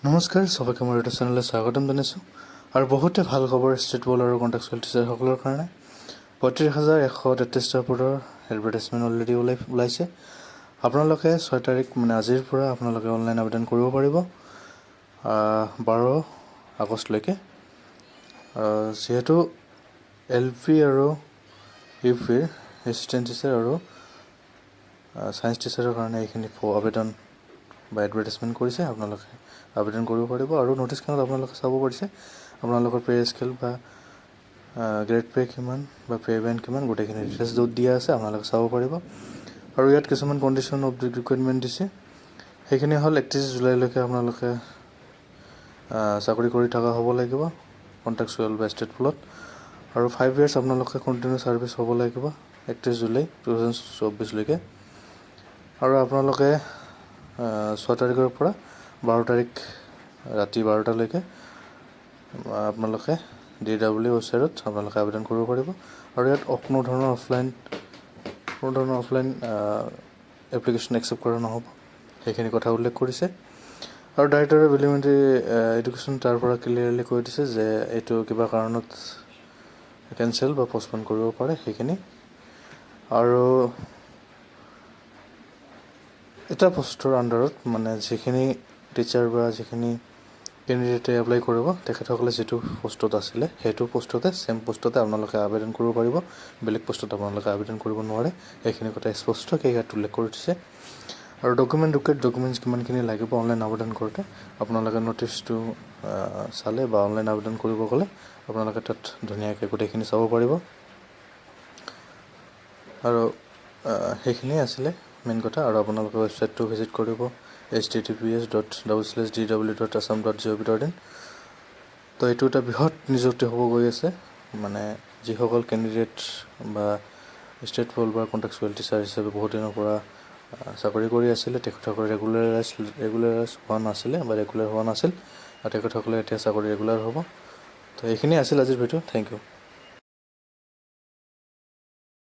নমস্কাৰ, সবাইকে মোৰ ইউটিউব চেনেললৈ স্বাগতম জনাইছোঁ। আৰু বহুতে ভাল খবৰ ষ্টেট বল আৰু কণ্টেক্সুৱেল টিচাৰসকলৰ কাৰণে 35,133টা পদৰ এডভাৰটাইজমেণ্ট অলৰেডি ওলাইছে। আপোনালোকে 6 তাৰিখ মানে আজিৰ পৰা আপোনালোকে অনলাইন আবেদন কৰিব পাৰিব 12 আগষ্টলৈকে। যিহেতু LP আৰু UPৰ এছিষ্টেণ্ট টিচাৰ আৰু ছায়েন্স টিচাৰৰ কাৰণে এইখিনি আবেদন বা এডভাৰটাইজমেণ্ট কৰিছে। আপোনালোকে আবেদন কৰিব পাৰিব আৰু ন'টিছখনত আপোনালোকে চাব পাৰিছে আপোনালোকৰ পে' স্কেল বা গ্ৰেড পে' কিমান বা পে' বেণ্ড কিমান গোটেইখিনি ডিটেইলছ য'ত দিয়া আছে আপোনালোকে চাব পাৰিব। আৰু ইয়াত কিছুমান কণ্ডিশ্যন অফ দি ৰিকুৱাৰমেণ্ট দিছে। সেইখিনি হ'ল 31 জুলাইলৈকে আপোনালোকে চাকৰি কৰি থকা হ'ব লাগিব কণ্ট্ৰেক্টচুৱেল বা ষ্টেট বলত। আৰু 5 years আপোনালোকে কণ্টিনিউ ছাৰ্ভিচ হ'ব লাগিব 31 জুলাই 2024লৈকে। আৰু আপোনালোকে 6 তাৰিখৰ পৰা 12 তাৰিখ ৰাতি 12টালৈকে আপোনালোকে DW ৱেবছাইটত আপোনালোকে আবেদন কৰিব পাৰিব। আৰু ইয়াত কোনো ধৰণৰ অফলাইন এপ্লিকেশ্যন একচেপ্ট কৰা নহ'ব, সেইখিনি কথা উল্লেখ কৰিছে। আৰু ডাইৰেক্টৰ অফ এলিমেণ্টাৰী এডুকেশ্যন তাৰ পৰা ক্লিয়াৰলি কৈ দিছে যে এইটো কিবা কাৰণত কেঞ্চেল বা পষ্টপন কৰিব পাৰে সেইখিনি। আৰু এটা পষ্টৰ আণ্ডাৰত মানে যিখিনি টিচাৰ বা যিখিনি কেণ্ডিডেটে এপ্লাই কৰিব তেখেতসকলে যিটো পষ্টত আছিলে সেইটো পষ্টতে ছেম পষ্টতে আপোনালোকে আবেদন কৰিব পাৰিব, বেলেগ পষ্টত আপোনালোকে আবেদন কৰিব নোৱাৰে। সেইখিনি কথা স্পষ্টকৈ ইয়াত উল্লেখ কৰি দিছে। আৰু ডকুমেণ্টছ কিমানখিনি লাগিব অনলাইন আবেদন কৰোঁতে আপোনালোকে ন'টিছটো চালে বা অনলাইন আবেদন কৰিব গ'লে আপোনালোকে তাত ধুনীয়াকৈ গোটেইখিনি চাব পাৰিব। আৰু সেইখিনিয়ে আছিলে মেইন কথা। আৰু আপোনালোকে ৱেবছাইটটো ভিজিট কৰিব https://dw.assam.gov.in। তো এইটো এটা বৃহৎ নিযুক্তি হ'ব গৈ আছে, মানে যিসকল কেণ্ডিডেট বা ষ্টেট বল বা কণ্ট্ৰেক্টচুৱেল টিচাৰ হিচাপে বহুত দিনৰ পৰা চাকৰি কৰি আছিলে, তেখেতসকলে ৰেগুলাৰ হোৱা নাছিলে বা ৰেগুলাৰ হোৱা নাছিল, আৰু তেখেতসকলে এতিয়া চাকৰি ৰেগুলাৰ হ'ব। তো এইখিনিয়ে আছিল আজিৰ ভিডিঅ'। Thank U.